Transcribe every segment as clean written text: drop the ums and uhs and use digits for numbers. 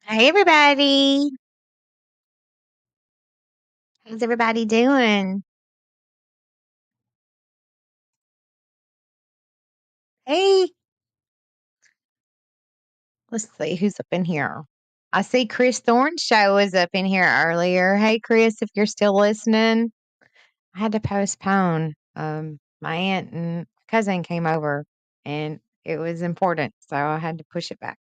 Hey, everybody. How's everybody doing? Hey, let's see who's up in here. I see Chris Thorne's show was up in here earlier. Hey, Chris, if you're still listening, I had to postpone. My aunt and cousin came over and it was important, so I had to push it back.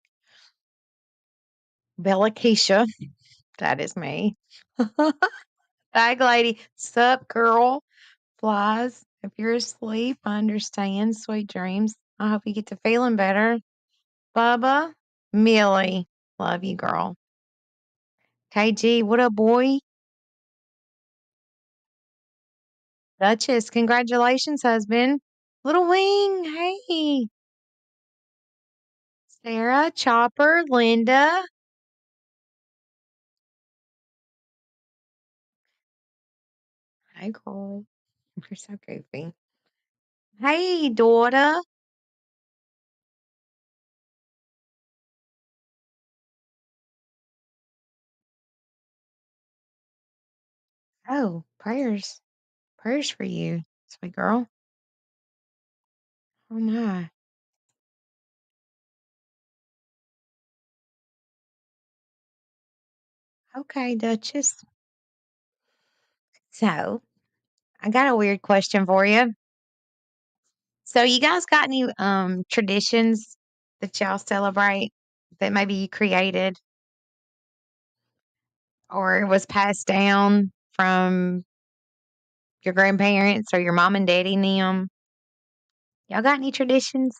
Bella Keisha, that is me. Bag lady, sup, girl? Flies. If you're asleep, I understand. Sweet dreams. I hope you get to feeling better. Bubba, Millie, love you, girl. KG, what up, boy? Duchess, congratulations, husband. Little Wing, hey. Sarah, Chopper, Linda. Hey, girl. You're so goofy. Hey, daughter. Oh, prayers. Prayers for you, sweet girl. Oh, my. Okay, Duchess. So, I got a weird question for you. So you guys got any traditions that y'all celebrate that maybe you created or was passed down from your grandparents or your mom and daddy and them? Y'all got any traditions?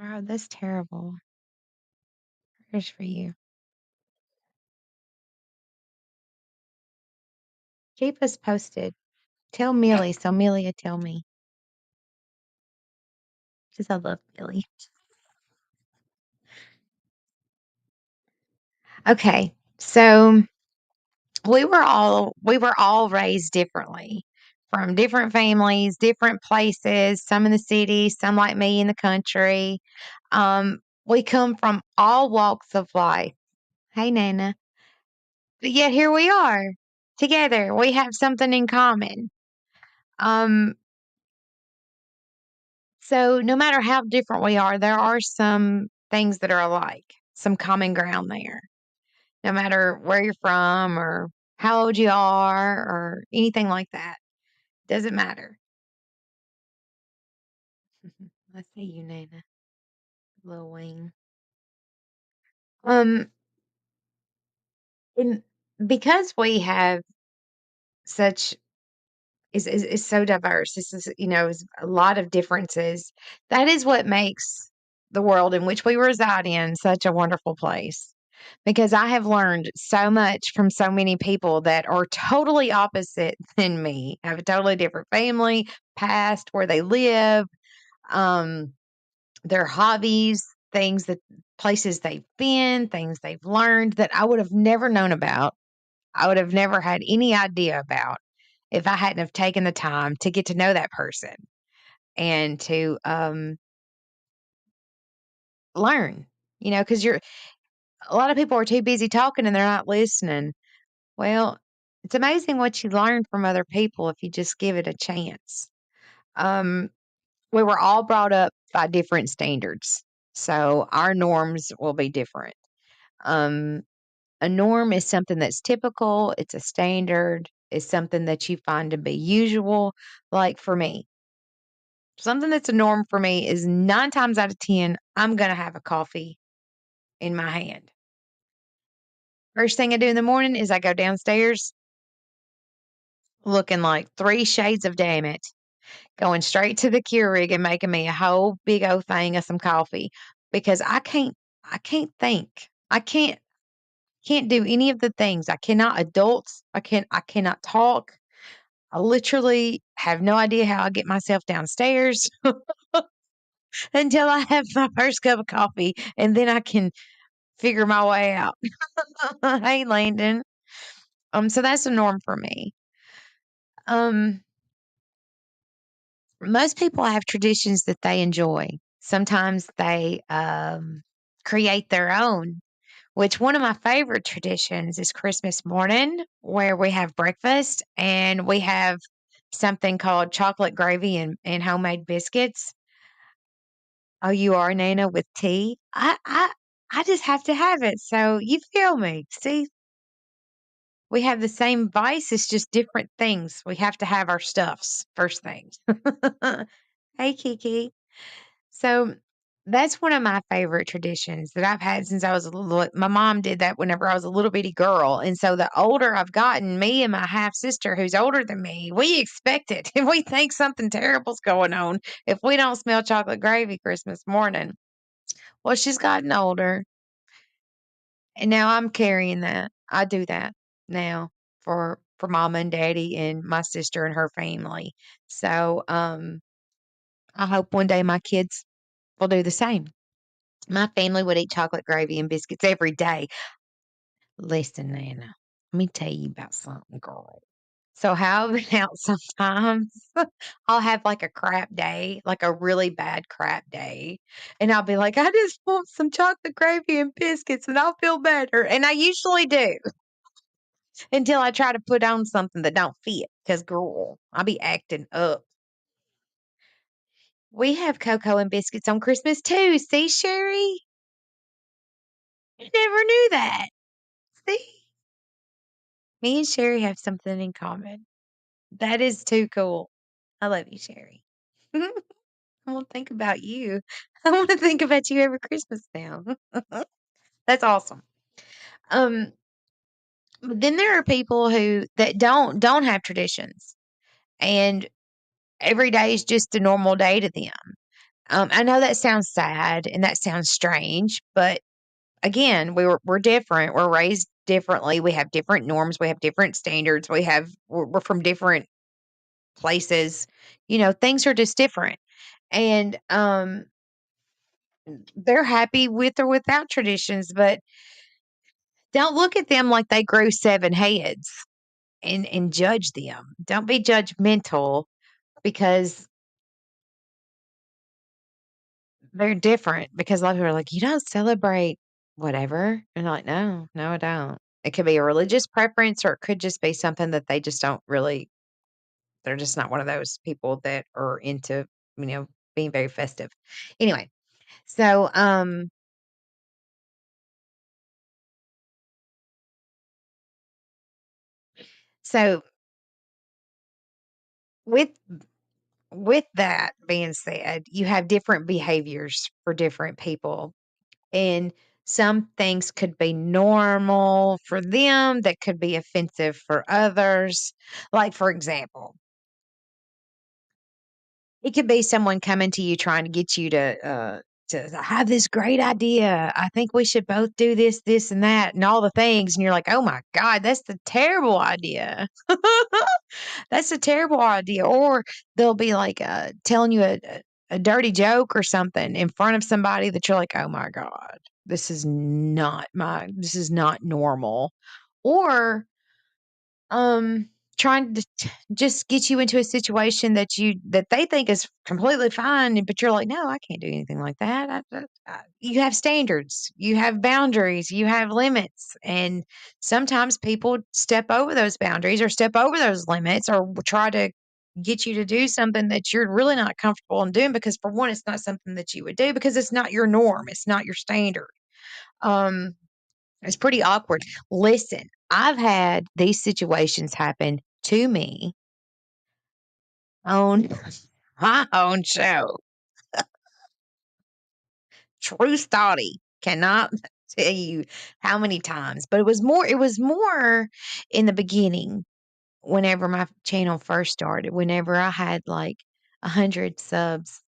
Oh, that's terrible. Prayers for you. Keep us posted. Tell Millie so Millie will tell me because I love Millie. Okay, so we were all raised differently from different families, different places, some in the city, some like me in the country. We come from all walks of life. Hey, Nana. But yet here we are together. We have something in common. Um, so no matter how different we are, there are some things that are alike, some common ground there. No matter where you're from or how old you are or anything like that. Doesn't matter. I see you, Nana. Lil Wayne. Um, and because we have such is so diverse. This is a lot of differences. That is what makes the world in which we reside in such a wonderful place. Because I have learned so much from so many people that are totally opposite than me, have a totally different family, past, where they live, um, their hobbies, things that places they've been, things they've learned that I would have never known about. I would have never had any idea about if I hadn't have taken the time to get to know that person and to learn. Because you're a lot of people are too busy talking and they're not listening. Well, it's amazing what you learn from other people if you just give it a chance. Um, we were all brought up by different standards, so our norms will be different. Um, a norm is something that's typical, it's a standard, it's something that you find to be usual. Like for me, something that's a norm for me is 9 times out of 10, I'm going to have a coffee in my hand. First thing I do in the morning is I go downstairs looking like 3 shades of damn it, going straight to the Keurig and making me a whole big old thing of some coffee because I can't think. I can't do any of the things. I cannot adults. I cannot talk. I literally have no idea how I get myself downstairs until I have my first cup of coffee, and then I can figure my way out. Hey, Landon. So that's a norm for me. Um, Most people have traditions that they enjoy. Sometimes they create their own, which one of my favorite traditions is Christmas morning, where we have breakfast and we have something called chocolate gravy and homemade biscuits. Oh, you are Nana with tea? I just have to have it. So you feel me. See, we have the same vice, it's just different things. We have to have our stuffs first things. Hey, Kiki. So that's one of my favorite traditions that I've had since I was a little. My mom did that whenever I was a little bitty girl. And so the older I've gotten, me and my half sister, who's older than me, we expect it. And we think something terrible's going on if we don't smell chocolate gravy Christmas morning. Well, she's gotten older. And now I'm carrying that. I do that now for mama and daddy and my sister and her family. So I hope one day my kids will do the same. My family would eat chocolate gravy and biscuits every day. Listen, Nana, let me tell you about something, girl. So how I've been out sometimes, I'll have like a crap day, like a really bad crap day. And I'll be like, I just want some chocolate gravy and biscuits and I'll feel better. And I usually do until I try to put on something that don't fit. Cause girl, I'll be acting up. We have cocoa and biscuits on Christmas too. See, Sherry? I never knew that. See? Me and Sherry have something in common. That is too cool. I love you, Sherry. I want to think about you. I want to think about you every Christmas now. That's awesome. Um, but then there are people who that don't have traditions, and every day is just a normal day to them. I know that sounds sad and that sounds strange, but again, we're different. We're raised differently. We have different norms. We have different standards. We're from different places. Things are just different. And they're happy with or without traditions, but don't look at them like they grew 7 heads and judge them. Don't be judgmental because they're different. Because a lot of people are like, you don't celebrate whatever. And I'm like, no, no, I don't. It could be a religious preference or it could just be something that they just don't really, they're just not one of those people that are into, being very festive. Anyway, so so with that being said, you have different behaviors for different people. And some things could be normal for them that could be offensive for others. Like, for example, it could be someone coming to you trying to get you to have this great idea. I think we should both do this, this, and that, and all the things. And you're like, oh my God, that's the terrible idea. That's a terrible idea. Or they'll be like telling you a dirty joke or something in front of somebody that you're like, oh my God, this is not normal. Or trying to just get you into a situation that they think is completely fine, but you're like, no, I can't do anything like that. You have standards, you have boundaries, you have limits, and sometimes people step over those boundaries or step over those limits or try to get you to do something that you're really not comfortable in doing because for one, it's not something that you would do because it's not your norm, it's not your standard. um it's pretty awkward. Listen, I've had these situations happen to me on my own show. True story. Cannot tell you how many times, but it was more in the beginning whenever my channel first started, whenever I had like 100 subs,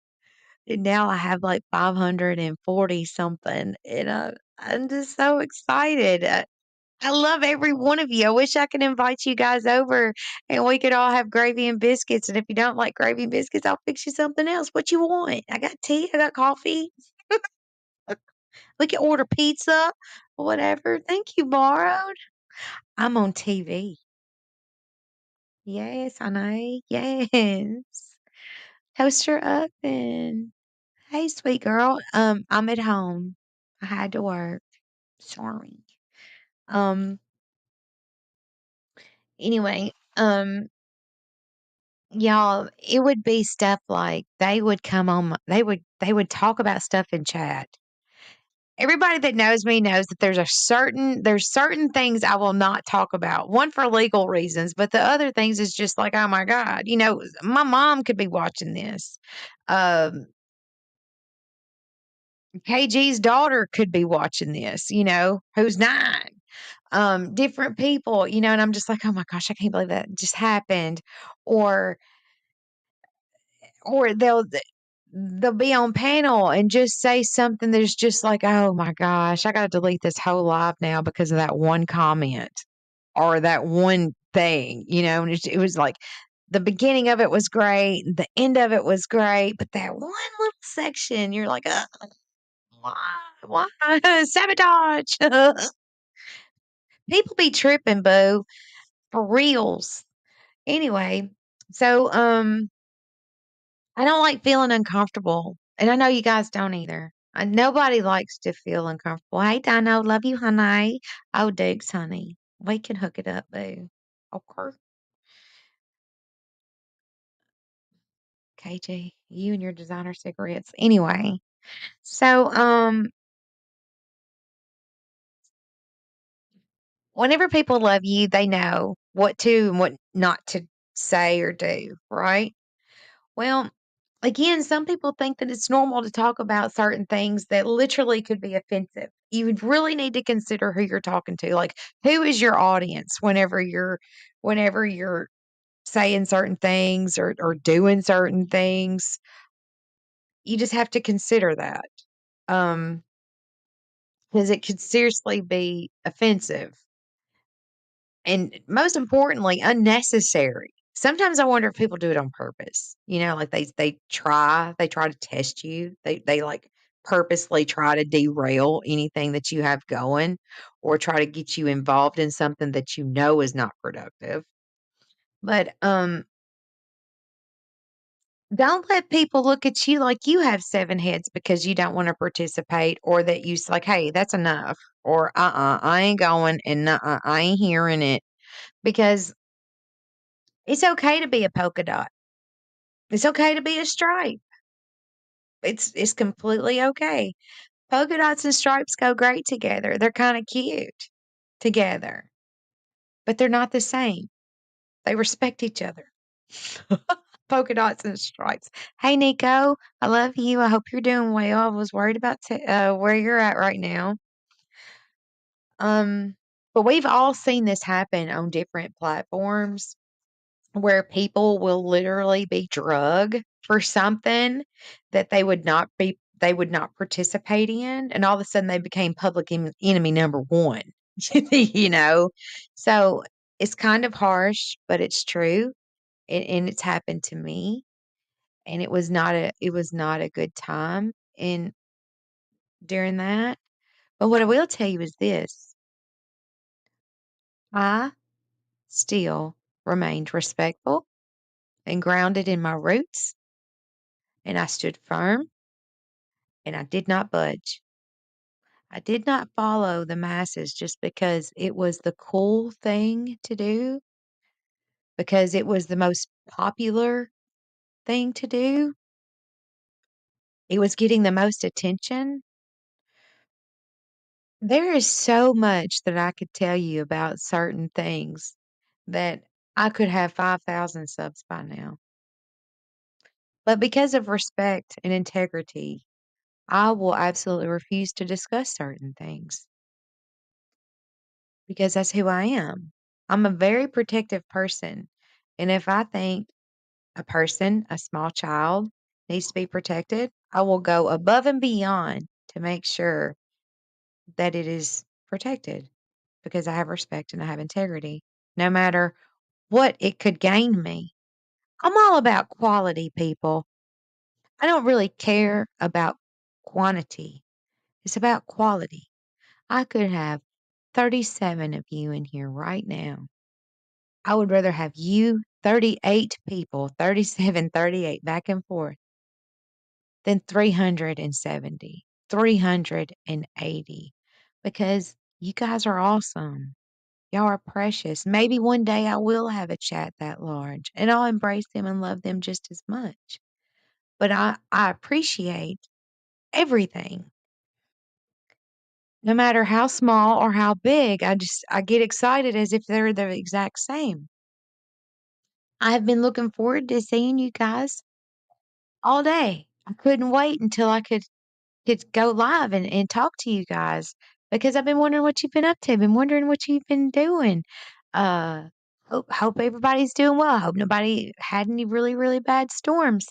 and now I have like 540 something. And I'm just so excited. I love every one of you. I wish I could invite you guys over and we could all have gravy and biscuits. And if you don't like gravy and biscuits, I'll fix you something else. What you want? I got tea, I got coffee. We can order pizza, whatever. Thank you, borrowed. I'm on TV. Yes, I know. Yes. Toaster oven. Hey, sweet girl. I'm at home. I had to work. Sorry. Um, anyway, y'all, it would be stuff like they would come on they would talk about stuff in chat. Everybody that knows me knows that there's certain things I will not talk about. One for legal reasons, but the other things is just like, oh my God, my mom could be watching this. Um, KG's daughter could be watching this, who's 9. Different people, and I'm just like, oh my gosh, I can't believe that just happened. Or or they'll be on panel and just say something that's just like, oh my gosh, I got to delete this whole live now because of that one comment or that one thing, and it was like the beginning of it was great, the end of it was great, but that one little section, you're like, why, sabotage? People be tripping, boo, for reals. Anyway, so I don't like feeling uncomfortable, and I know you guys don't either. Nobody likes to feel uncomfortable. Hey, Dino, love you, honey. Oh, Dukes, honey. We can hook it up, boo. Okay. KJ, you and your designer cigarettes. Anyway, so whenever people love you, they know what to and what not to say or do, right? Well, again, some people think that it's normal to talk about certain things that literally could be offensive. You would really need to consider who you're talking to. Like, who is your audience whenever you're saying certain things or doing certain things. You just have to consider that. Um, because it could seriously be offensive and most importantly, unnecessary. Sometimes I wonder if people do it on purpose. Like they try to test you. They like purposely try to derail anything that you have going or try to get you involved in something that you know is not productive. But don't let people look at you like you have 7 heads because you don't want to participate or that like, hey, that's enough. Or I ain't going and I ain't hearing it because it's okay to be a polka dot. It's okay to be a stripe. It's completely okay. Polka dots and stripes go great together. They're kind of cute together, but they're not the same. They respect each other. Polka dots and stripes. Hey, Nico, I love you. I hope you're doing well. I was worried about where you're at right now. Um, but we've all seen this happen on different platforms where people will literally be drug for something that they would not participate in, and all of a sudden they became public enemy number 1. You know? So, it's kind of harsh, but it's true, and it's happened to me, and it was not a good time in during that. But what I will tell you is this, I still remained respectful and grounded in my roots, and I stood firm and I did not budge. I did not follow the masses just because it was the cool thing to do, because it was the most popular thing to do. It was getting the most attention. There is so much that I could tell you about certain things that I could have 5,000 subs by now. But because of respect and integrity, I will absolutely refuse to discuss certain things because that's who I am. I'm a very protective person. And if I think a person, a small child, needs to be protected, I will go above and beyond to make sure that it is protected because I have respect and I have integrity, no matter what it could gain me. I'm all about quality, people. I don't really care about quantity. It's about quality. I could have 37 of you in here right now. I would rather have you, 38 people, 37, 38, back and forth, than 370, 380, because you guys are awesome. Y'all are precious. Maybe one day I will have a chat that large and I'll embrace them and love them just as much. But I appreciate everything. No matter how small or how big, I get excited as if they're the exact same. I've been looking forward to seeing you guys all day. I couldn't wait until I could go live and talk to you guys because I've been wondering what you've been up to. I've been wondering what you've been doing. Uh, hope everybody's doing well. I hope nobody had any really, really bad storms.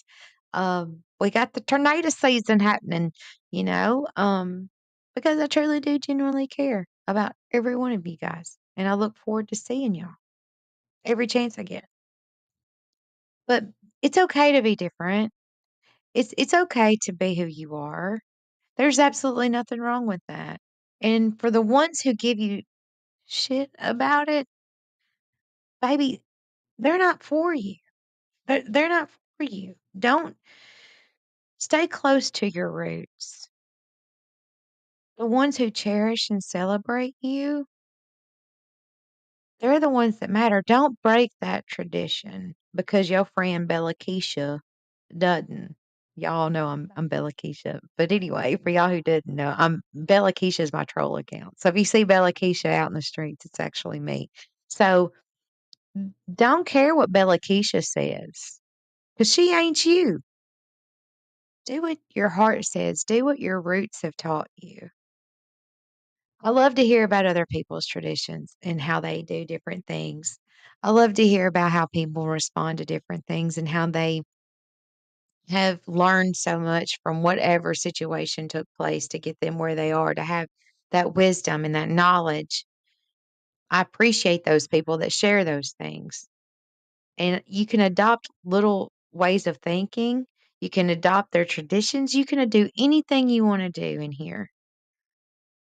We got the tornado season happening, you know, because I truly do genuinely care about every one of you guys. And I look forward to seeing y'all every chance I get. But it's okay to be different. It's okay to be who you are. There's absolutely nothing wrong with that. And for the ones who give you shit about it, baby, they're not for you. They're not for you. Don't stay close to your roots. The ones who cherish and celebrate you, they're the ones that matter. Don't break that tradition because your friend Bella Keisha doesn't. Y'all know I'm Bella Keisha. But anyway, for y'all who didn't know, I'm Bella Keisha is my troll account. So if you see Bella Keisha out in the streets, it's actually me. So don't care what Bella Keisha says because she ain't you. Do what your heart says. Do what your roots have taught you. I love to hear about other people's traditions and how they do different things. I love to hear about how people respond to different things and how they have learned so much from whatever situation took place to get them where they are, to have that wisdom and that knowledge. I appreciate those people that share those things. And you can adopt little ways of thinking. You can adopt their traditions. You can do anything you want to do in here.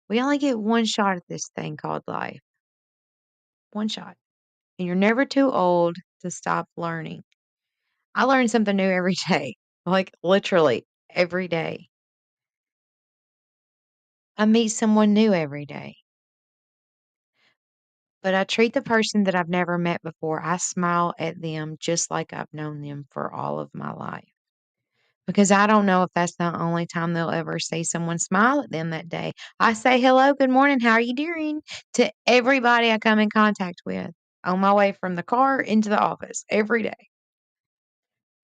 We only get one shot at this thing called life. One shot. And you're never too old to stop learning. I learn something new every day, like literally every day. I meet someone new every day. But I treat the person that I've never met before, I smile at them just like I've known them for all of my life. Because I don't know if that's the only time they'll ever see someone smile at them that day. I say, hello, good morning, how are you doing? To everybody I come in contact with on my way from the car into the office every day.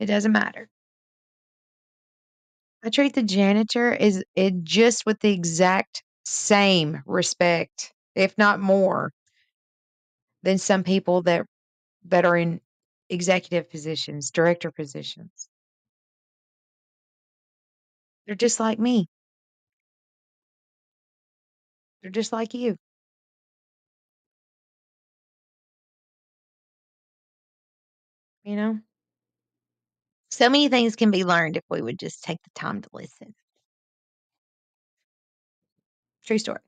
It doesn't matter. I treat the janitor as it just with the exact same respect, if not more, than some people that are in executive positions, director positions. They're just like me. They're just like you, you know? So many things can be learned if we would just take the time to listen. True story.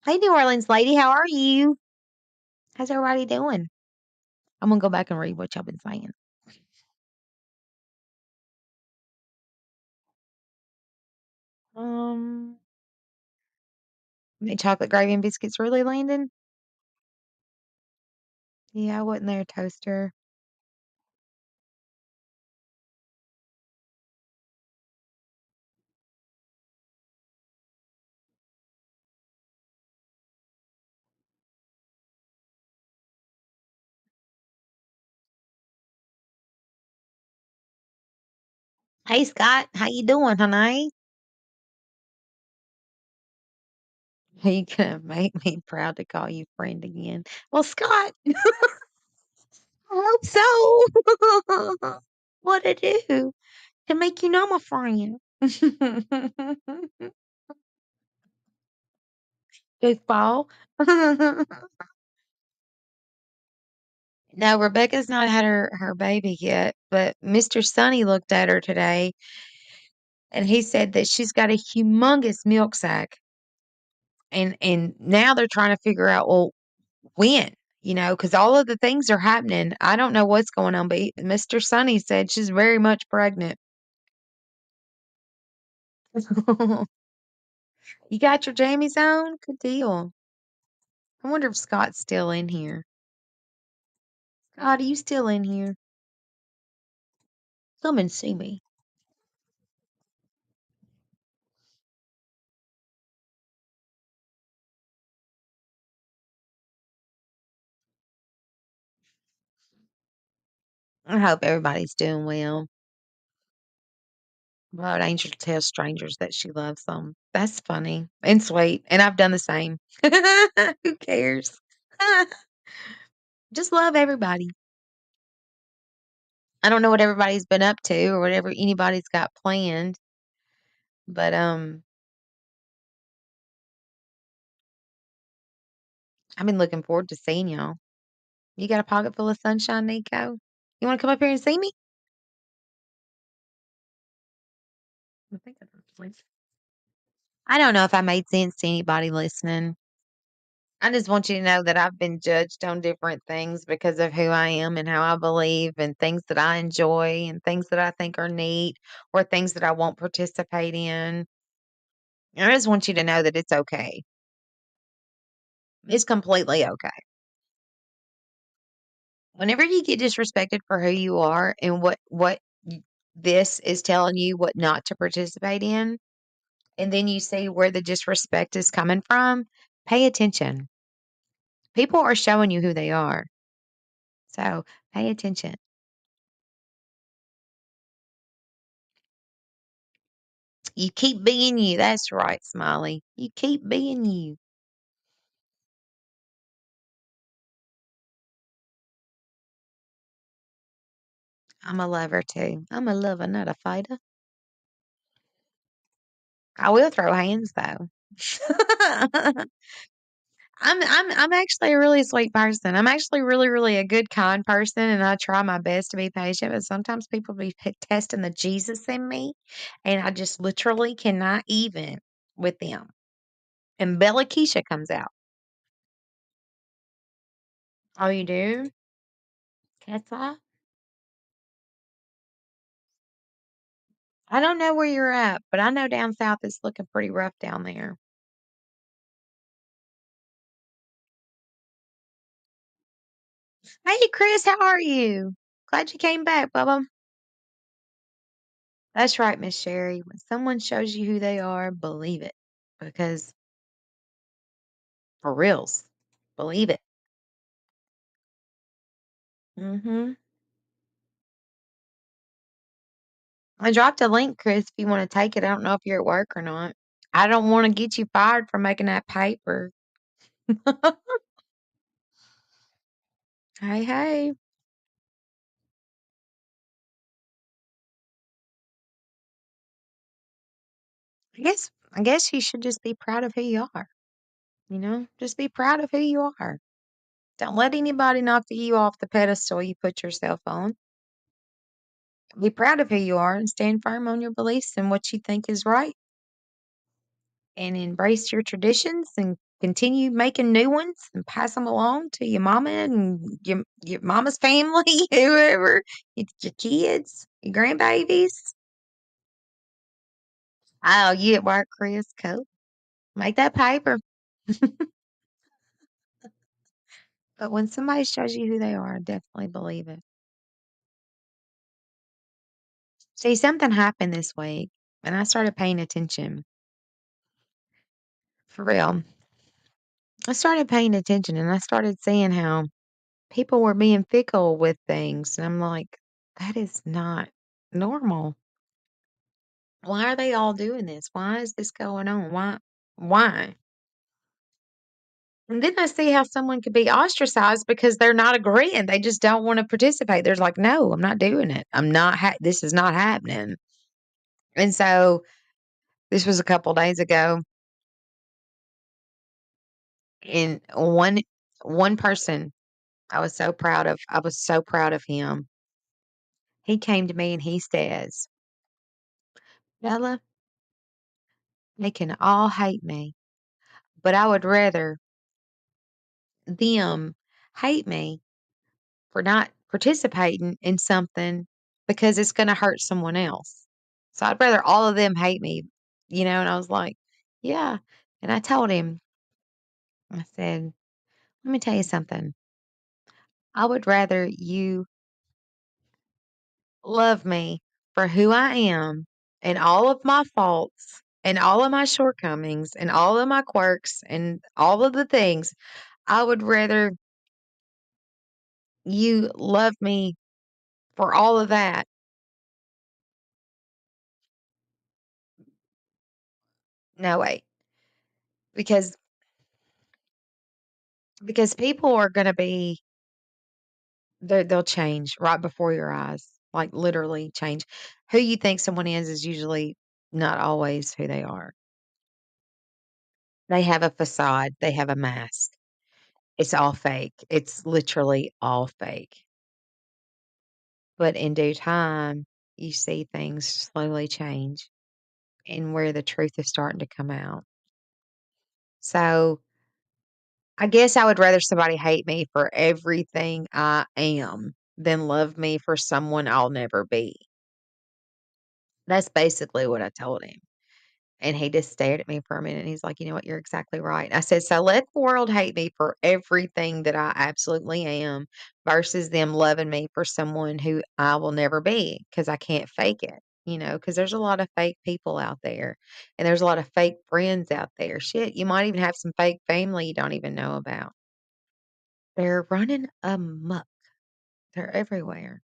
Hey, New Orleans lady, how are you? How's everybody doing? I'm gonna go back and read what y'all been saying. Um, Make chocolate gravy and biscuits really, Landon? Yeah, I wasn't there, toaster. Hey, Scott, how you doing, honey? Are you gonna make me proud to call you friend again? Well, Scott, I hope so. What to do to make you know my friend? Goofball. No, Rebecca's not had her baby yet, but Mr. Sonny looked at her today and he said that she's got a humongous milk sac. And now they're trying to figure out, well, when, because all of the things are happening. I don't know what's going on, but Mr. Sonny said she's very much pregnant. You got your jammies on? Good deal. I wonder if Scott's still in here. Scott, are you still in here? Come and see me. I hope everybody's doing well. Lord Angel tells strangers that she loves them. That's funny and sweet. And I've done the same. Who cares? Just love everybody. I don't know what everybody's been up to or whatever anybody's got planned, but I've been looking forward to seeing y'all. You got a pocket full of sunshine, Nico? You want to come up here and see me? I think I don't. I don't know if I made sense to anybody listening. I just want you to know that I've been judged on different things because of who I am and how I believe and things that I enjoy and things that I think are neat or things that I won't participate in. And I just want you to know that it's okay. It's completely okay. Whenever you get disrespected for who you are and this is telling you what not to participate in, and then you see where the disrespect is coming from, pay attention. People are showing you who they are. So pay attention. You keep being you. That's right, Smiley. You keep being you. I'm a lover too. I'm a lover, not a fighter. I will throw hands though. I'm actually a really sweet person. I'm actually really, really a good, kind person, and I try my best to be patient. But sometimes people be testing the Jesus in me, and I just literally cannot even with them. And Bella Keisha comes out. Oh, you do? Cat's eye? I don't know where you're at, but I know down south it's looking pretty rough down there. Hey, Chris, how are you? Glad you came back, Bubba. That's right, Miss Sherry. When someone shows you who they are, believe it. Because for reals, believe it. Hmm. I dropped a link, Chris, if you want to take it. I don't know if you're at work or not. I don't want to get you fired for making that paper. Hey, hey. I guess you should just be proud of who you are. Just be proud of who you are. Don't let anybody knock you off the pedestal you put yourself on. Be proud of who you are and stand firm on your beliefs and what you think is right and embrace your traditions and continue making new ones and pass them along to your mama and your mama's family, whoever, your kids, your grandbabies. Oh, you at work, Chris? Cool. Make that paper. But when somebody shows you who they are, definitely believe it. See, something happened this week and I started paying attention. For real. I started paying attention and I started seeing how people were being fickle with things. And I'm like, that is not normal. Why are they all doing this? Why is this going on? Why? Why? And then I see how someone could be ostracized because they're not agreeing. They just don't want to participate. They're like, "No, I'm not doing it. I'm not this is not happening." And so this was a couple days ago, and one person I was so proud of him. He came to me and he says, "Bella, they can all hate me, but I would rather them hate me for not participating in something because it's gonna hurt someone else. So I'd rather all of them hate me," and I was like, "Yeah." And I told him, I said, "Let me tell you something. I would rather you love me for who I am and all of my faults and all of my shortcomings and all of my quirks and all of the things. I would rather you love me for all of that." No, wait, because people are gonna be they'll change right before your eyes, like, literally change. Who you think someone is usually not always who they are. They have a facade, they have a mask. It's all fake. It's literally all fake. But in due time, you see things slowly change and where the truth is starting to come out. So, I guess I would rather somebody hate me for everything I am than love me for someone I'll never be. That's basically what I told him. And he just stared at me for a minute and he's like, "You know what? You're exactly right." I said, "So let the world hate me for everything that I absolutely am versus them loving me for someone who I will never be because I can't fake it." Because there's a lot of fake people out there and there's a lot of fake friends out there. Shit, you might even have some fake family you don't even know about. They're running amok. They're everywhere.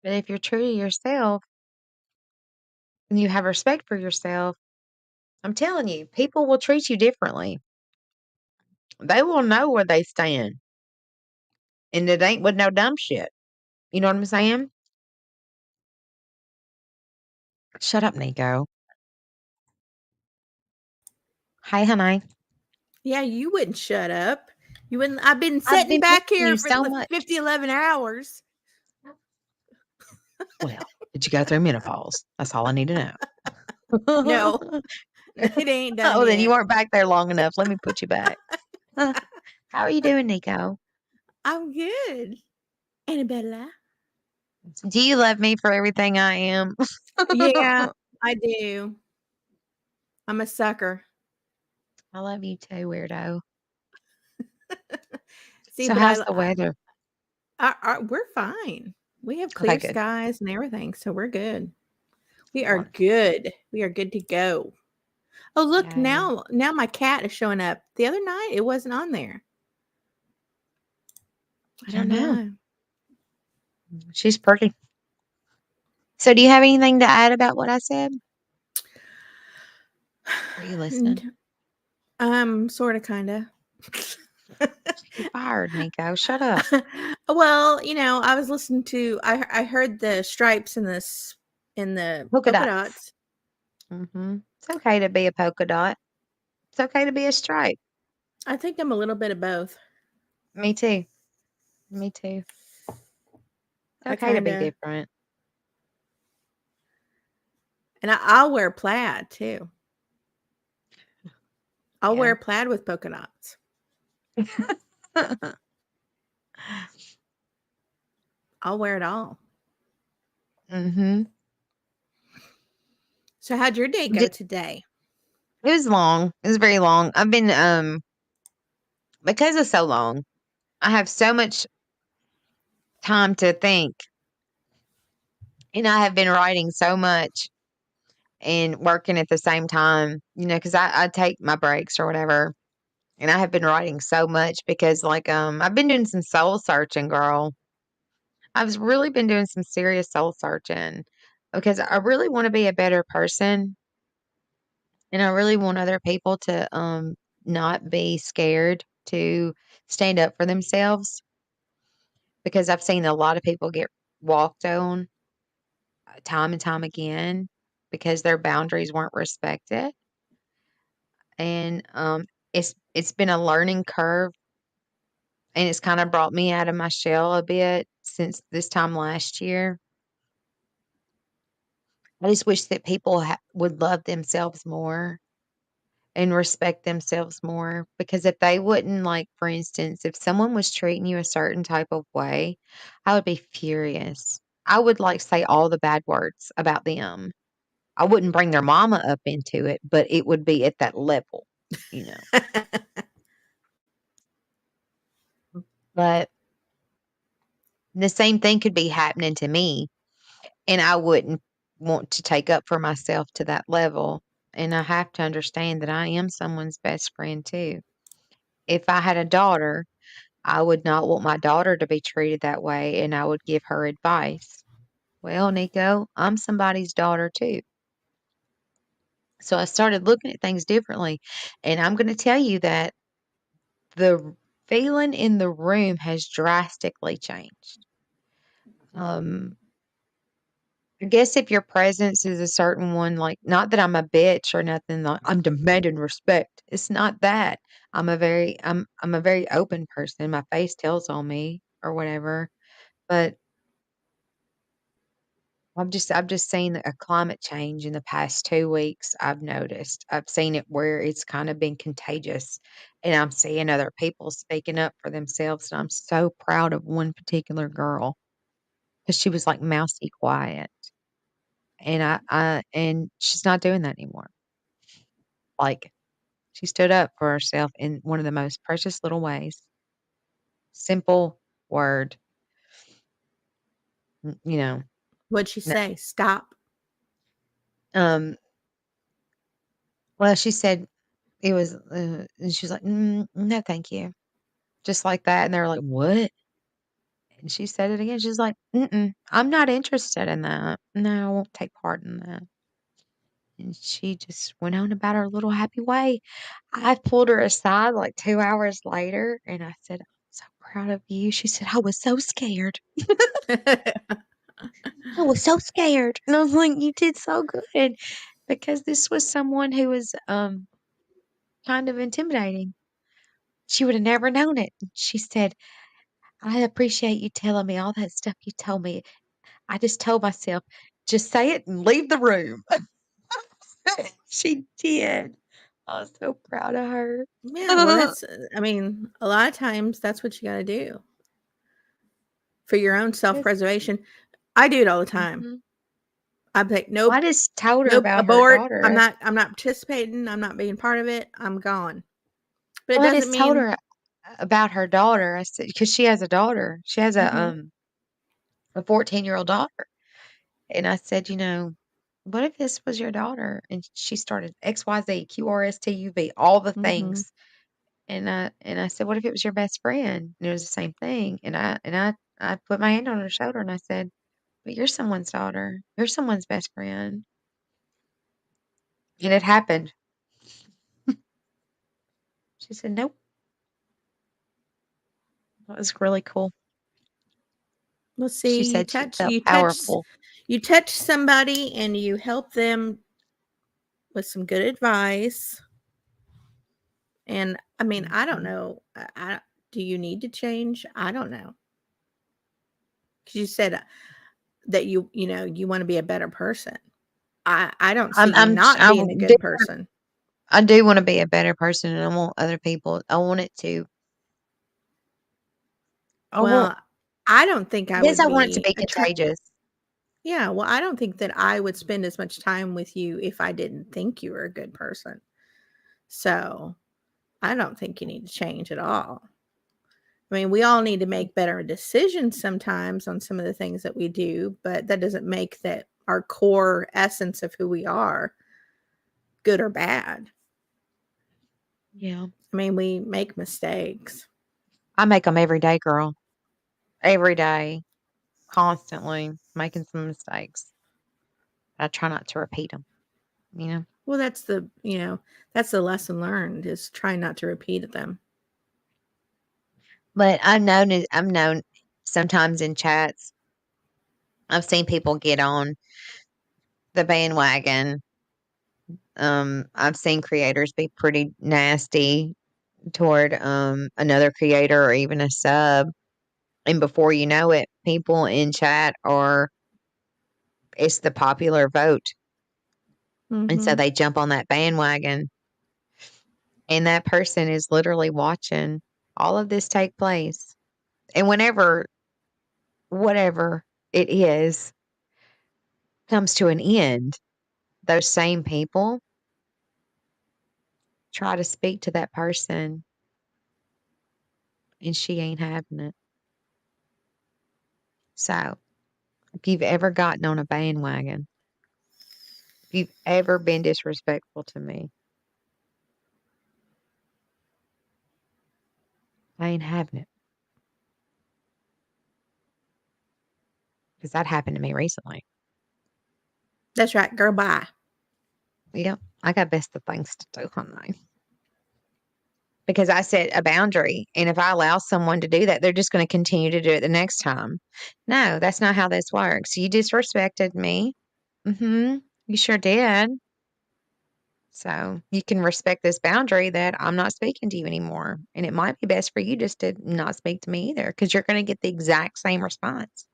But if you're true to yourself and you have respect for yourself, I'm telling you, people will treat you differently. They will know where they stand, and it ain't with no dumb shit. You know what I'm saying? Shut up, Nico. Hi, honey. Yeah, you wouldn't shut up. You wouldn't. I've been I've sitting been back missing here you for so much. 50, 11 hours. Well, did you go through menopause? That's all I need to know. No, it ain't done Oh, then you yet. weren't back there long enough. Let me put you back. How are you doing, Nico? I'm good. Annabella. Do you love me for everything I am? Yeah, I do. I'm a sucker. I love you too, weirdo. See, So, but how's the weather? we're fine. We have Okay, clear good. skies and everything, so we're good. We are Wonderful. good. We are good to go. Oh, look, Yay. now my cat is showing up. The other night, it wasn't on there. I I don't know know. why. She's pretty. So, do you have anything to add about what I said? Are you listening? And, sorta, kinda. You're fired, Nico. Shut up. Well, I was listening to I heard the stripes in the Polka polka dots. dots. It's okay to be a polka dot. It's okay to be a stripe. I think I'm a little bit of both. Me too. Me too. It's I okay to be kinda different. and I'll wear plaid too. I'll Yeah. wear plaid with polka dots. I'll wear it all. mhm. So how'd your day go It today? was long. It was very long. I've been because it's so long. I have so much time to think, and I have been writing so much and working at the same time. Because I take my breaks or whatever, and I have been writing so much because I've been doing some soul searching, girl. I've really been doing some serious soul searching because I really want to be a better person and I really want other people to not be scared to stand up for themselves because I've seen a lot of people get walked on time and time again because their boundaries weren't respected. And it's been a learning curve and it's kind of brought me out of my shell a bit since this time last year. I just wish that people would love themselves more and respect themselves more because if they wouldn't, like, for instance, if someone was treating you a certain type of way, I would be furious. I would, like, say all the bad words about them. I wouldn't bring their mama up into it, but it would be at that level, you know? But the same thing could be happening to me, and I wouldn't want to take up for myself to that level, and I have to understand that I am someone's best friend too. If I had a daughter, I would not want my daughter to be treated that way, and I would give her advice. Well, Nico, I'm somebody's daughter too. So I started looking at things differently, and I'm gonna tell you that the feeling in the room has drastically changed. Um, I guess if your presence is a certain one, like, not that I'm a bitch or nothing, like, I'm demanding respect. It's not that. I'm a very open person. My face tells on me or whatever. But I've just seen a climate change in the past 2 weeks, I've noticed. I've seen it where it's kinda been contagious, and I'm seeing other people speaking up for themselves, and I'm so proud of one particular girl because she was, like, mousy quiet, and and she's not doing that anymore. Like, she stood up for herself in one of the most precious little ways. Simple word, you know, What'd she no say? Stop. um, well, she said it was, and she was like, no, thank you." Just like that, and they were like, "What?" And she said it again, she's like, "Mm-mm, I'm not interested in that. No, I won't take part in that." And she just went on about her little happy way. I pulled her aside, like, 2 hours later, and I said, "I'm so proud of you." She said, "I was so scared. I was so scared." And I was like, "You did so good," because this was someone who was, kind of intimidating. She would have never known it. She said, "I appreciate you telling me all that stuff you told me. I just told myself, just say it and leave the room." She did. I was so proud of her. Yeah, well, that's I mean, a lot of times that's what you gotta do for your own Yes. self-preservation. I do it all the time. Mhm. I'm like, Well, I "Nope, just told her nope, about her abort. daughter. I'm not participating. I'm not being part of it. I'm gone." But it Well, I doesn't just told mean her about her daughter. I said because she has a daughter. She has Mhm, a 14-year-old daughter. And I said, "What if this was your daughter?" And she started XYZ, QRSTUV, all the mhm. things. And I said, "What if it was your best friend?" And it was the same thing. And I put my hand on her shoulder and I said, "But you're someone's daughter. You're someone's best friend." And it happened. She said, "Nope." That was really cool. Well, She see, said she felt powerful. you touch somebody and you help them with some good advice, and, I mean, I don't Mhm. know, I do you need to change? I don't know, 'cause you said, that you know, you wanna be a better person. I don't see you not I being a do good person. I do wanna be a better person, and I want it to I want Well, I don't think I I guess would I want it to be be contagious. yeah, well, I don't think that I would spend as much time with you if I didn't think you were a good person. So, I don't think you need to change at all. I mean, we all need to make better decisions sometimes on some of the things that we do, but that doesn't make that our core essence of who we are good or bad. Yeah. I mean, we make mistakes. I make them every day, girl. Every day, constantly making some mistakes. I try not to repeat them. Well, that's the lesson learned is try not to repeat them. But I'm known sometimes in chats, I've seen people get on the bandwagon. I've seen creators be pretty nasty toward another creator or even a sub. And before you know it, people in chat are it's the popular vote. And so Mhm. they jump on that bandwagon and that person is literally watching all of this take place. And whenever whatever it is comes to an end, those same people try to speak to that person and she ain't having it. So, if you've ever gotten on a bandwagon, if you've ever been disrespectful to me, I ain't having it. Because that happened to me recently. That's right, girl, bye. Yep. I got best of things to do, honey. Because I set a boundary. And if I allow someone to do that, they're just going to continue to do it the next time. No, that's not how this works. You disrespected me. You sure did. So you can respect this boundary that I'm not speaking to you anymore. And it might be best for you just to not speak to me either because you're going to get the exact same response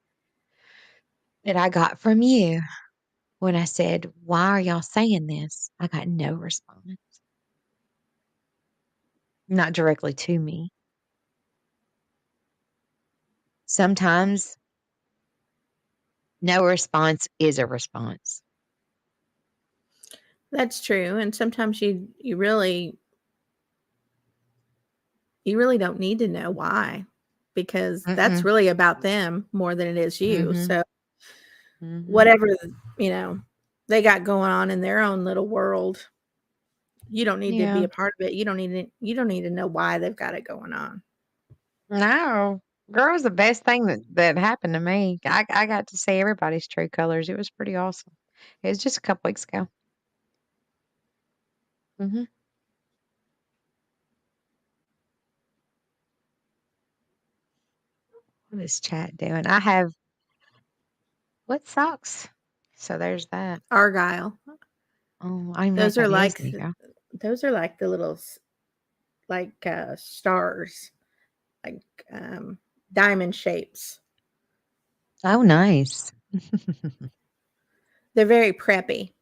that I got from you when I said, "Why are y'all saying this?" I got no response, not directly to me. Sometimes no response is a response. That's true, and sometimes you really don't need to know why because that's Mm-mm. really about them more than it is you. Mhm. So Mhm. whatever, you know, they got going on in their own little world, you don't need to be Yeah. a part of it. You don't need to know why they've got it going on. No. Girl, it was the best thing that happened to me. I got to see everybody's true colors. It was pretty awesome. It was just a couple weeks ago. Mhm. What is chat doing? I have what socks? So there's that. Argyle. Oh, I don't even know what Those are that is, like Nico. those are like the little stars, like diamond shapes. Oh, nice. They're very preppy.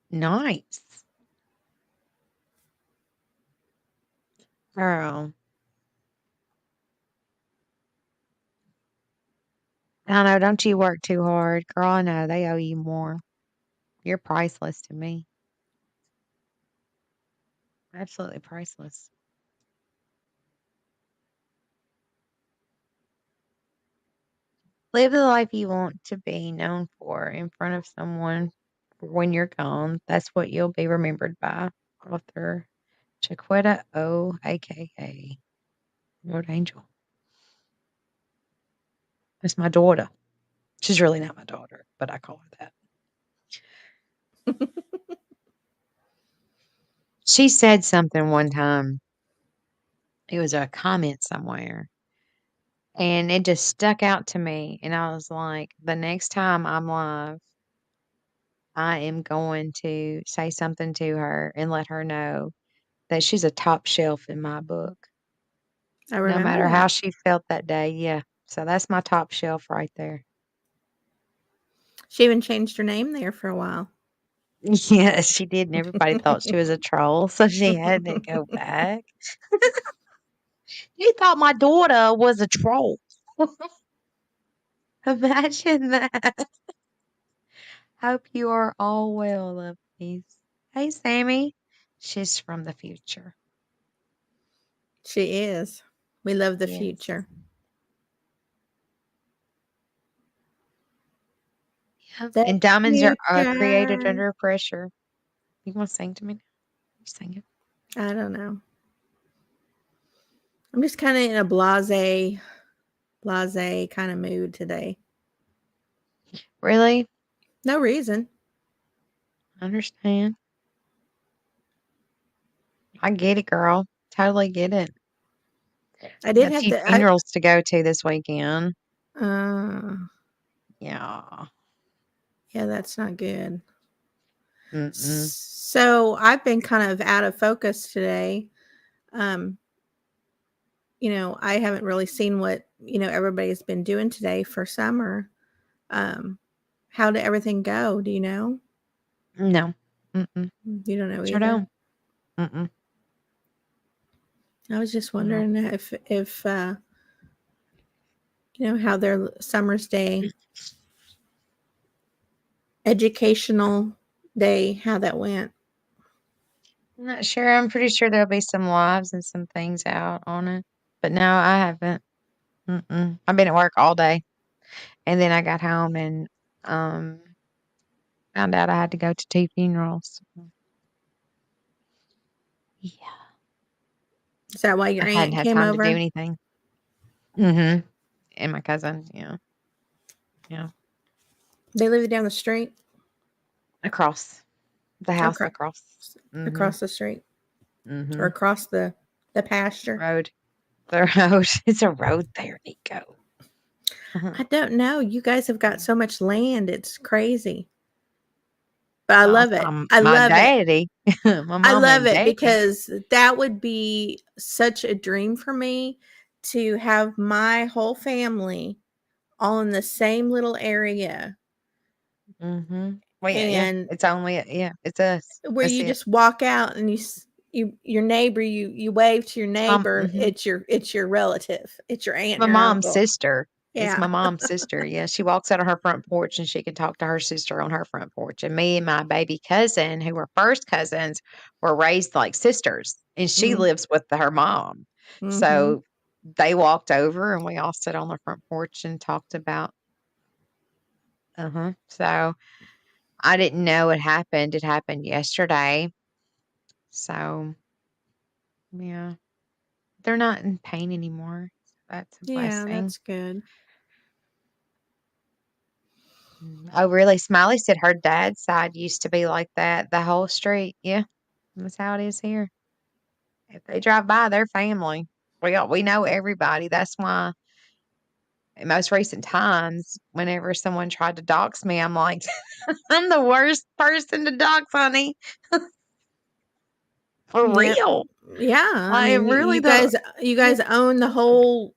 Nice. Girl. I know, don't you work too hard. Girl, I know they owe you more. You're priceless to me. Absolutely priceless. Live the life you want to be known for in front of someone when you're gone. That's what you'll be remembered by. Author Chiquetta O, aka Lord Angel. That's my daughter. She's really not my daughter, but I call her that. She said something one time. It was a comment somewhere, and it just stuck out to me. And I was like, the next time I'm live, I am going to say something to her and let her know that she's a top shelf in my book. I No remember matter how that. she felt that day, yeah. So that's my top shelf right there. She even changed her name there for a while. Yes, she did, and everybody thought she was a troll, so she had to go back. You thought my daughter was a troll. Imagine that. Hope you are all well, lovelies. Hey, Sammy. She's from the future. She is. We love the Yes. future. Yep. The And diamonds are created future. under pressure. You want to sing to me? You sing it. I don't know. I'm just kind of in a blase kind of mood today. Really? No reason. Understand. I get it, girl. Totally get it. I Got did a have few to I funerals to go to this weekend. uh, Yeah. yeah, that's not good. Mm-mm. So, I've been kind of out of focus today. Um, I haven't really seen what, everybody's been doing today for summer. Um, how did everything go? Do you know? No. Mm-mm. You don't know Sure either. don't. Mm-mm. I was just No. wondering if how their summer's day, educational day, how that went. I'm not sure. I'm pretty sure there'll be some lives and some things out on it. But no, I haven't. Mm-mm. I've been at work all day. And then I got home and um found out I had to go to 2 funerals. Yeah. Is that why your I hadn't aunt had came time to do over? anything. Mhm. And my cousin, yeah. Yeah. They live down the street, Across. The house across across. Mhm. across the street, or Mhm. across the pasture. Road. The road. It's a road there, Nico. I don't know. You guys have got so much land. It's crazy. But I Well, love it's it. my I my love it. daddy. My I mama love and it daddy. because that would be such a dream for me to have my whole family all in the same little area, Mhm. Well, yeah. and It's only yeah, it's us. where That's you it. just walk out and your neighbor, you wave to your It's my neighbor, mhm. it's your relative, it's your aunt My and your mom's uncle. sister. It's Yeah. my mom's sister, yeah, she walks out on her front porch, and she can talk to her sister on her front porch, and me and my baby cousin, who were first cousins, were raised like sisters, and she Mm, lives with her mom. mhm. So, they walked over, and we all sat on the front porch and talked about so, I didn't know it happened. It happened yesterday. So, yeah, they're not in pain anymore. So that's a Yeah, blessing. that's good. Oh, really? Smiley said her dad's side used to be like that, the whole street. Yeah, that's how it is here. If they drive by, their family. We know everybody. That's why in most recent times, whenever someone tried to dox me, I'm like, I'm the worst person to dox, honey. For Yep. real. Yeah, I Like mean, really you the guys you yeah. guys own the whole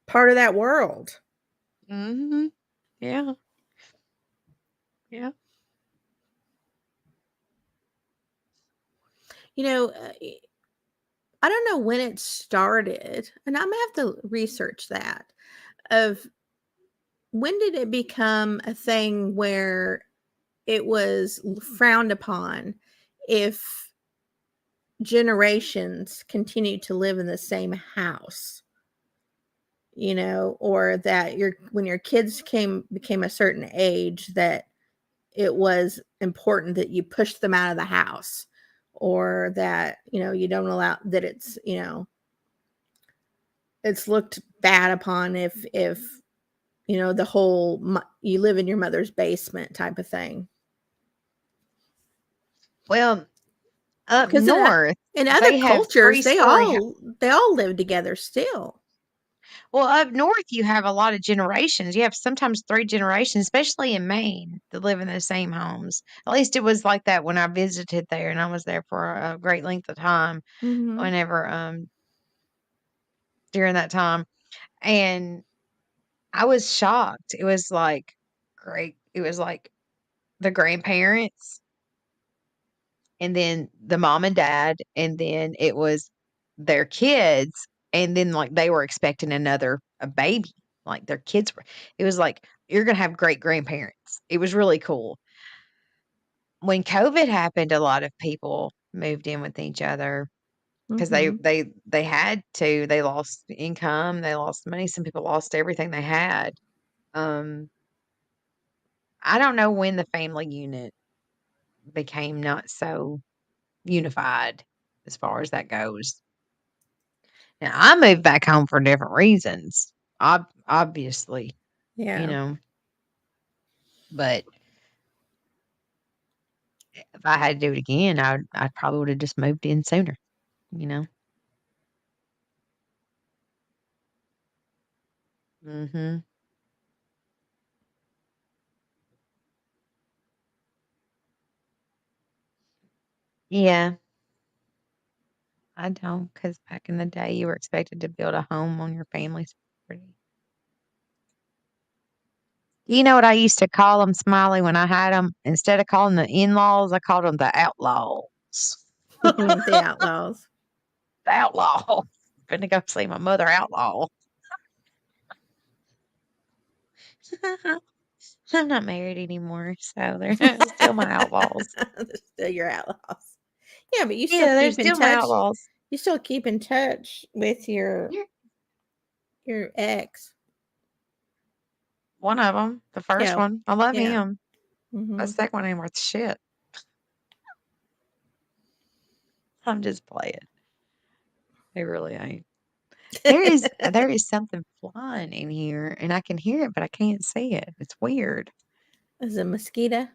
part of that world. Mhm. Yeah. Yeah. You know, I don't know when it started, and I'm gonna have to research that. Of when did it become a thing where it was frowned upon if generations continued to live in the same house? Or that when your kids became a certain age, that it was important that you push them out of the house, or that you don't allow that it's looked bad upon if the whole you live in your mother's basement type of thing. Well, up Because north, in other they have cultures, they 3-story all live together still. well, up north, you have a lot of generations. You have sometimes 3 generations, especially in Maine, that live in the same homes. At least it was like that when I visited there, and I was there for a great length of time Mhm. whenever, during that time, and I was shocked. It was like great it was like the grandparents, and then the mom and dad, and then it was their kids, and then, like, they were expecting a baby, like, their kids were it was like, you're gonna have great-grandparents. It was really cool. When COVID happened, a lot of people moved in with each other because Mhm. they had to. They lost income, they lost money, some people lost everything they had. Um, I don't know when the family unit became not so unified as far as that goes. Now, I moved back home for different reasons, obviously, you Yeah. know, but If I had to do it again, I probably would have just moved in sooner, you know? Mhm. Yeah, I don't, because back in the day, you were expected to build a home on your family's property. You know what I used to call them, Smiley, when I had them? Instead of calling the in-laws, I called them the outlaws. The outlaws. The outlaw. Finna go see my mother outlaw. I'm not married anymore, so they're still my outlaws. They're still your outlaws. Yeah, but you still Yeah, they're keep in still my touch. outlaws. You still keep in touch with Yeah, your ex. one of them, the first Yeah, one, I love yeah. him. The Mhm. second one ain't worth shit. I'm just playing. They really ain't. There is something flying in here, and I can hear it, but I can't see it. It's weird. Is it a mosquito?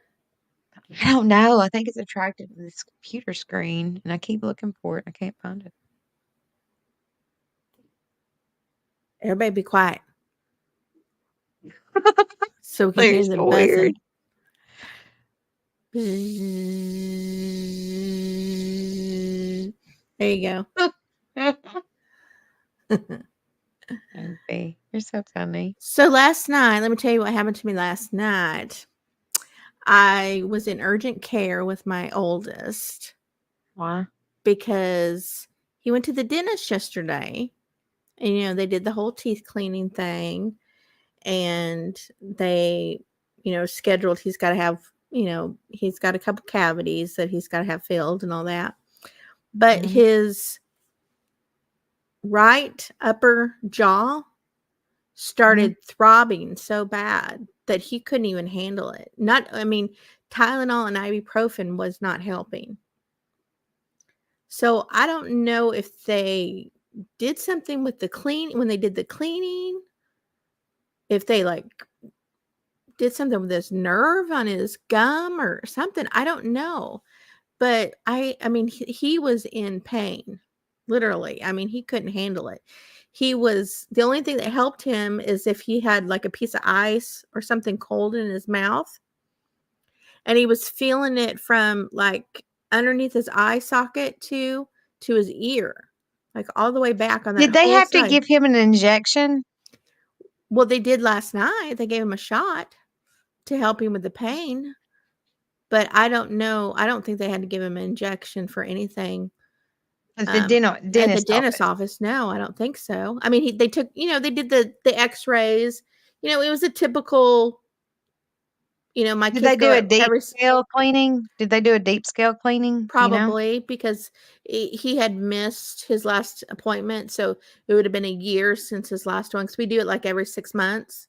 I don't know. I think it's attracted to this computer screen, and I keep looking for it. I can't find it. Everybody be quiet so we can They're hear the so weird. buzzing. There you go. Maybe. You're so funny. So last night, let me tell you what happened to me last night. I was in urgent care with my oldest Why? because he went to the dentist yesterday. And, they did the whole teeth cleaning thing. And they, scheduled, he's got a couple cavities that he's got to have filled and all that. But Mhm. his right upper jaw Mhm. started throbbing so bad that he couldn't even handle it. Tylenol and ibuprofen was not helping. So I don't know if they did something with the clean when they did the cleaning, if they like did something with his nerve on his gum or something. I don't know. But he was in pain, literally. He couldn't handle it. The only thing that helped him is if he had like a piece of ice or something cold in his mouth, and he was feeling it from like underneath his eye socket to his ear, like all the way back on that Did they whole have to side. give him an injection? Well, they did last night. They gave him a shot to help him with the pain, but I don't know. I don't think they had to give him an injection for anything. At the At the dentist dentist office. office, no, I don't think so. They took, they did the X-rays. It was a typical, my Did kids they go do a out deep every scale cleaning? Did they do a deep scale cleaning, you know? probably because he had missed his last appointment, so it would have been a year since his last one because we do it like every 6 months.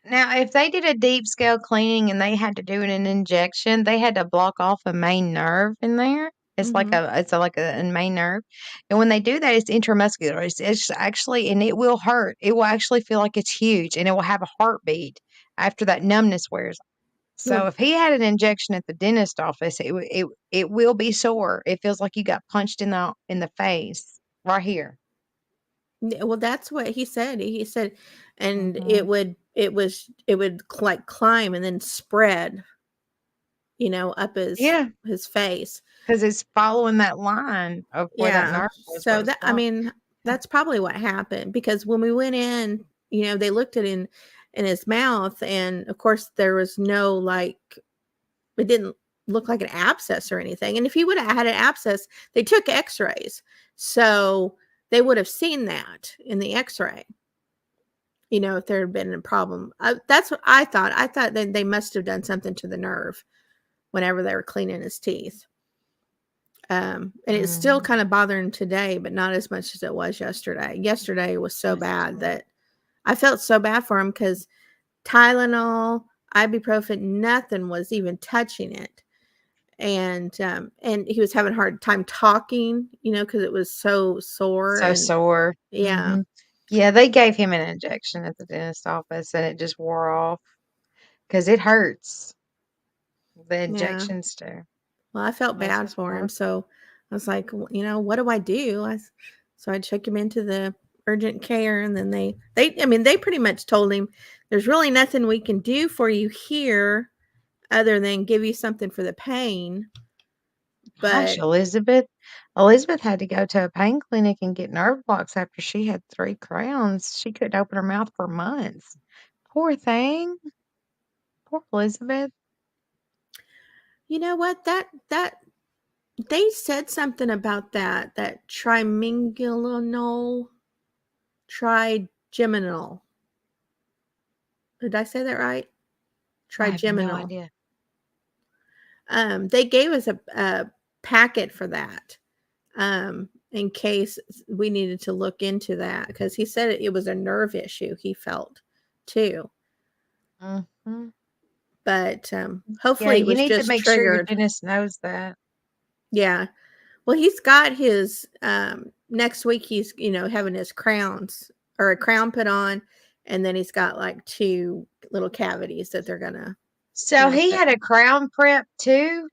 Now, if they did a deep scale cleaning and they had to do an injection, they had to block off a main nerve in there. Hmm. It's like a main nerve. And when they do that, it's intramuscular. It's actually, and it will hurt. It will actually feel like it's huge and it will have a heartbeat after that numbness wears. So Well, if he had an injection at the dentist office, it will be sore. It feels like you got punched in the face right here. well, that's what he said. He said, and Hmm. it would like climb and then spread, up Yeah, his face. because it's following that line of where that Yeah. nerve was, where So it's blocked. that's probably what happened because when we went in, they looked at in his mouth, and of course there was no like it didn't look like an abscess or anything. And if he would have had an abscess, they took x-rays. So they would have seen that in the x-ray, if there had been a problem. That's what I thought. I thought that they must have done something to the nerve whenever they were cleaning his teeth. And it's still Mhm. kind of bothering today, but not as much as it was yesterday. Yesterday was so That's bad true. that I felt so bad for him because Tylenol, ibuprofen, nothing was even touching it. And he was having a hard time talking, because it was so sore. So And sore. yeah, Mhm. Yeah, they gave him an injection at the dentist office, and it just wore off because it hurts. The yeah. injections do. Well, I felt Bless bad his for him, heart. so I was like, "W you know, what do I do?" So I took him into the urgent care, and then I mean, they pretty much told him, "There's really nothing we can do for you here other than give you something for the pain," Gosh, but Elizabeth had to go to a pain clinic and get nerve blocks after she had 3 crowns. She couldn't open her mouth for months. Poor thing. Poor Elizabeth. you know what? That they said something about that trimingulinol trigeminal. Did I say that right? I have no Trigeminal. idea. They gave us a packet for that, in case we needed to look into that because he said it was a nerve issue he felt too. Mhm. But Yeah, hopefully it you was need to just make sure your triggered. dentist knows that. Yeah. Well, he's got his next week he's, having his crowns or a crown put on, and then he's got like two little cavities that they're gonna, So he put. had a crown prep too?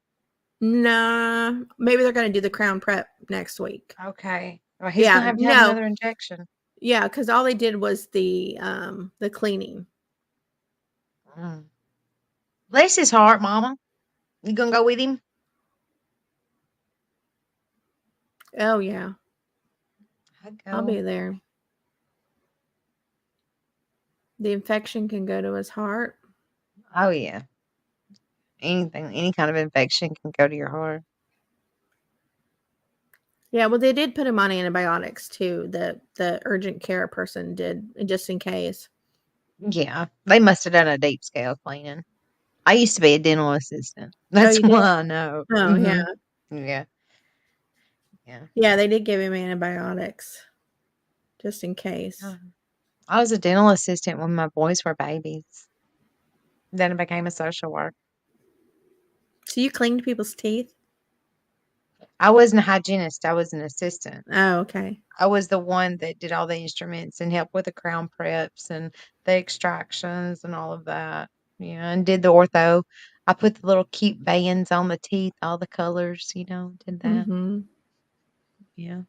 Nah, maybe they're gonna do the crown prep next week. Okay. Well, he's gonna Yeah, have to have no, another injection. yeah, because all they did was the cleaning. Mm. Bless his heart, mama. You gonna go with him? Oh yeah, I I'll go. be there. The infection can go to his heart. Oh yeah. Anything, any kind of infection can go to your heart. Yeah, well, they did put him on antibiotics too. The urgent care person did, just in case. Yeah, they must have done a deep scale cleaning. I used to be a dental assistant. Oh, That's you did? why I know. Oh yeah, Mhm. Yeah, yeah. yeah. They did give him antibiotics just in case. I was a dental assistant when my boys were babies. Then I became a social worker. So you cleaned people's teeth? I wasn't a hygienist, I was an assistant. Oh, okay. I was the one that did all the instruments and helped with the crown preps and the extractions and all of that. Yeah, and did the ortho. I put the little cute bands on the teeth, all the colors, did that. Mm-hmm. Yeah.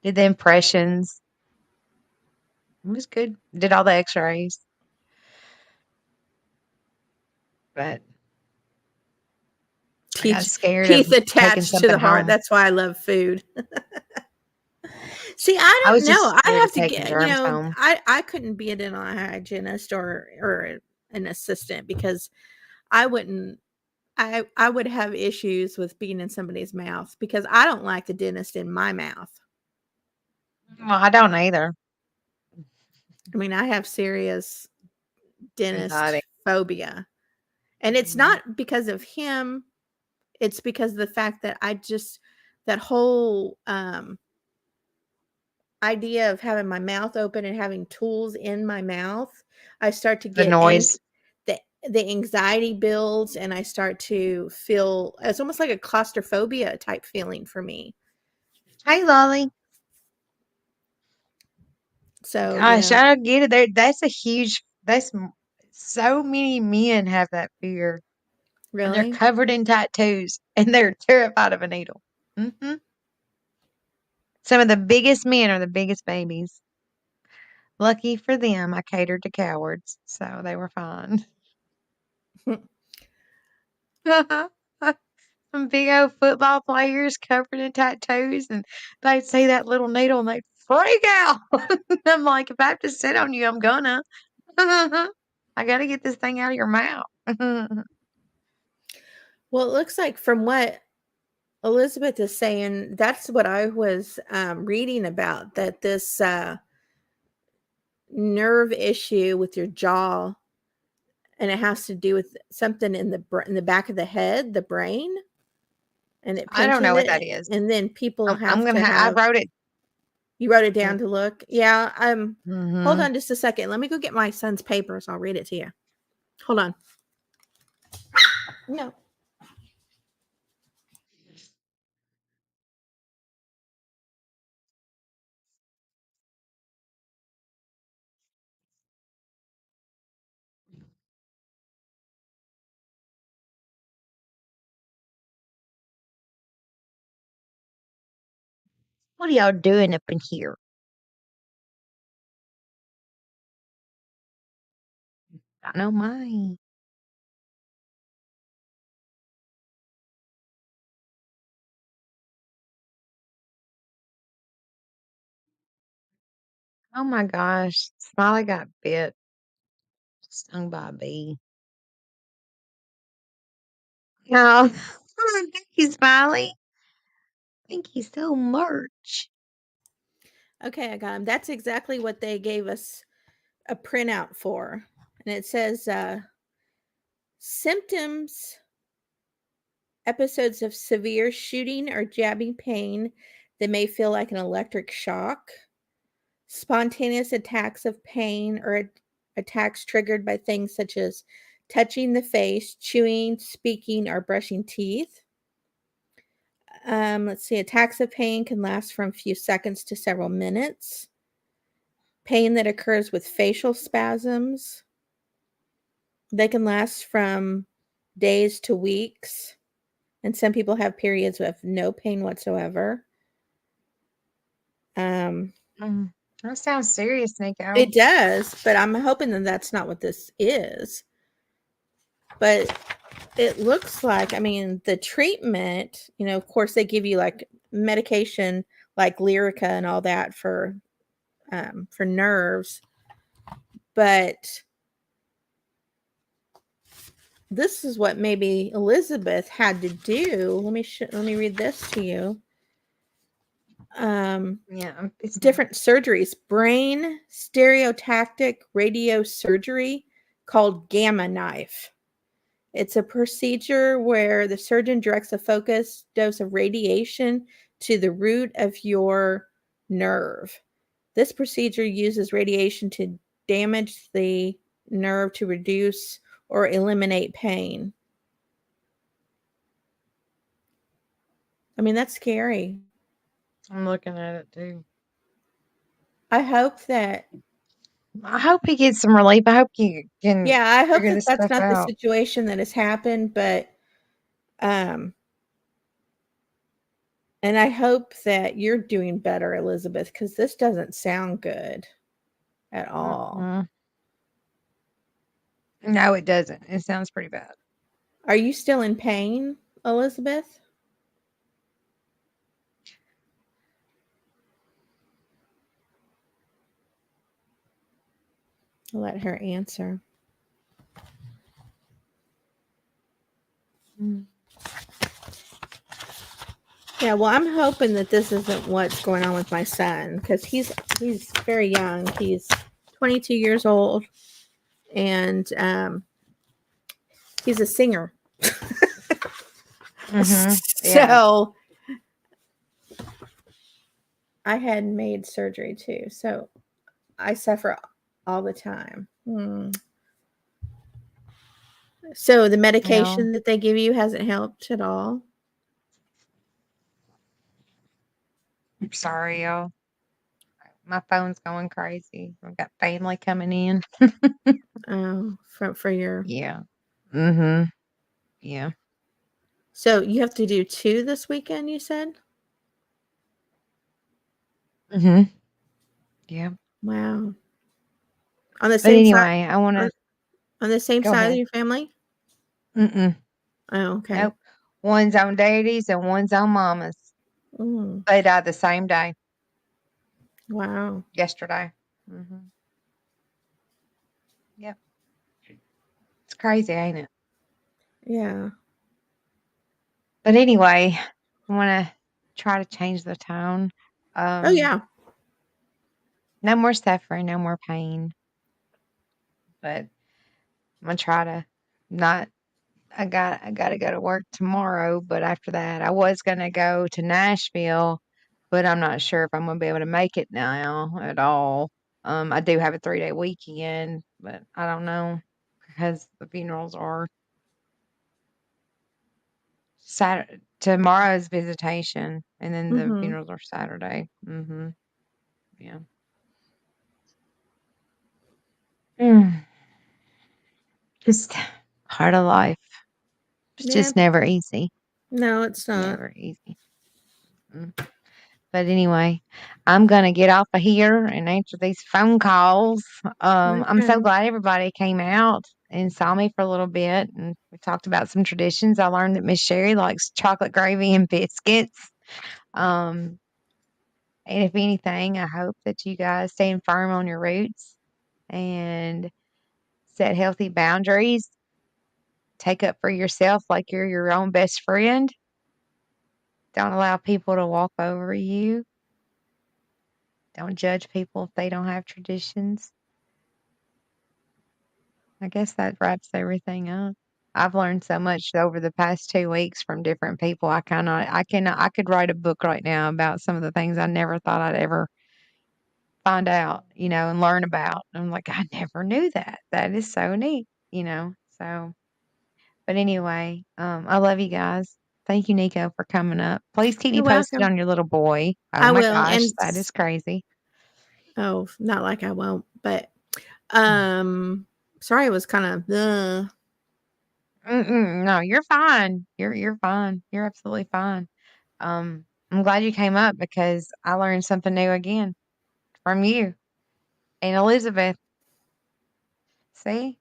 Did the impressions. It was good. Did all the x-rays, but I got Teeth scared of teeth taking attached to something the heart. home. That's why I love food. See, I I don't was know. just I scared of have to taking get, germs home. I couldn't be a dental hygienist or an assistant because I wouldn't I would have issues with being in somebody's mouth because I don't like the dentist in my mouth. Well, I don't either. I mean, I have serious Anxiety. dentist phobia. And it's Mhm. not because of him, it's because of the fact that that whole idea of having my mouth open and having tools in my mouth, I start to The get noise. the anxiety builds and I start to feel it's almost like a claustrophobia type feeling for me. Hey, Lolly. So, Gosh, I don't get it. That's so many men have that fear, and they're really? covered in tattoos, and they're terrified of a needle. Some of the biggest men are the biggest babies. Lucky for them, I catered to cowards, so they were fine. Some big old football players covered in tattoos, and they'd see that little needle and they'd freak out. I'm like, if I have to sit on you, I'm gonna. I gotta get this thing out of your mouth. Well, it looks like from what Elizabeth is saying, that's what I was reading about that this nerve issue with your jaw, and it has to do with something in in the back of the head, the brain, and it I don't know pinches what that it, is. and then people I'm have gonna. to I have wrote it. you wrote it down to look. Yeah, hold Mm-hmm. on just a second. Let me go get my son's papers. I'll read it to you. Hold on. No. What are y'all doing up in here? I know mine. Oh my gosh. Smiley got bit, stung by a bee. No. Thank you, Smiley. Thank you so much. Okay, I got them. That's exactly what they gave us a printout for. And it says symptoms, episodes of severe shooting or jabbing pain that may feel like an electric shock, spontaneous attacks of pain or attacks triggered by things such as touching the face, chewing, speaking, or brushing teeth. Let's see, attacks of pain can last from a few seconds to several minutes. Pain that occurs with facial spasms, they can last from days to weeks. And some people have periods of no pain whatsoever. Um, Mm, that sounds serious, Nico. it does, but I'm hoping that that's not what this is. But it looks like, I mean, the treatment, of course, they give you like medication like Lyrica and all that for nerves, but this is what maybe Elizabeth had to do. Let me read this to you. Yeah, it's Different surgeries: brain stereotactic radiosurgery called gamma knife. It's a procedure where the surgeon directs a focused dose of radiation to the root of your nerve. This procedure uses radiation to damage the nerve to reduce or eliminate pain. I mean, that's scary. I'm looking at it too. I hope that, I hope he gets some relief. I hope you can yeah, I hope figure that this that's stuff not the out. situation that has happened, but, um, and I hope that you're doing better, Elizabeth, because this doesn't sound good at all. Mm-mm. No, it doesn't. It sounds pretty bad. Are you still in pain, Elizabeth? I'll let her answer. Mm. Yeah, well, I'm hoping that this isn't what's going on with my son because he's very young. He's 22 years old, and he's a singer. Mhm. Yeah. So I had made surgery too. So I suffer all the time. So the Yeah. medication that they give you hasn't helped at all. I'm sorry, y'all. My phone's going crazy. I've got family coming in. Oh, for your. Yeah. Mhm. Yeah. So you have to do two this weekend. You said. Mhm. Yeah. Wow. On the But same side. anyway, I want On, to on the same go side of ahead. your family. Mm-mm. Oh, okay. Nope. One's on daddy's and one's on mama's. Mm, They died the same day, wow. yesterday. Mhm. Yep. It's crazy, ain't it? Yeah. But anyway, I want to try to change the tone. Oh, Um, yeah. no more suffering, no more pain. But I'm gonna try to not. I got to go to work tomorrow. But after that, I was gonna go to Nashville, but I'm not sure if I'm gonna be able to make it now at all. I do have a 3-day weekend, but I don't know because the funerals are Saturday. Tomorrow's visitation, and then the Mhm. funerals are Saturday. Yeah. Mm. Just part of life. It's Yeah. just never easy. No, it's not. Never easy. Mm. But anyway, I'm gonna get off of here and answer these phone calls. I'm so Okay. glad everybody came out and saw me for a little bit, and we talked about some traditions. I learned that Miss Sherry likes chocolate gravy and biscuits. Um, and if anything, I hope that you guys stand firm on your roots and set healthy boundaries. Take up for yourself like you're your own best friend. Don't allow people to walk over you. Don't judge people if they don't have traditions. I guess that wraps everything up. I've learned so much over the past 2 weeks from different people. I could write a book right now about some of the things I never thought I'd ever find out, and learn about. I'm like, I never knew that. That is so neat. So, but anyway, I love you guys. Thank you, Nico, for coming up. Please keep me You're posted welcome. on your little boy. Oh I my will, gosh, and that is crazy. oh, not like I won't, but, um, sorry it was kinda, Mm-mm, no, you're fine. You're fine. You're absolutely fine. I'm glad you came up because I learned something new again from you and Elizabeth. See,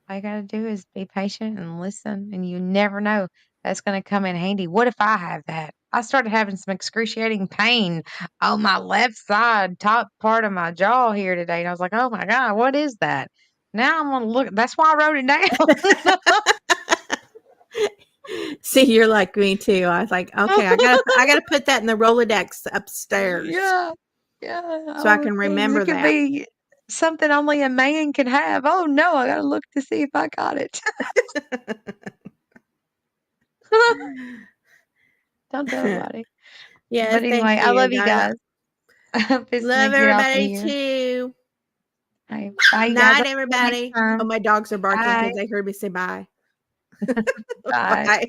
all you gotta do is be patient and listen, and you never know. That's gonna come in handy. What if I have that? I started having some excruciating pain on my left side, top part of my jaw here today, and I was like, "Oh my god, what is that?" Now I'm gonna look. That's why I wrote it down. see, you're like me too. I was like, "Okay, I gotta put that in the Rolodex upstairs Yeah. Yeah, so I oh, can things remember it could that." be something only a man can have. Oh, no, I gotta look to see if I got it. Don't tell nobody. Yeah, But thank anyway, I you. love you guys. I'm fixing to Love get off of everybody here. too. Hey, bye, you guys. Night, I'll see you next everybody. Oh, time. my dogs are barking Bye. because they heard me say bye. Bye. Bye.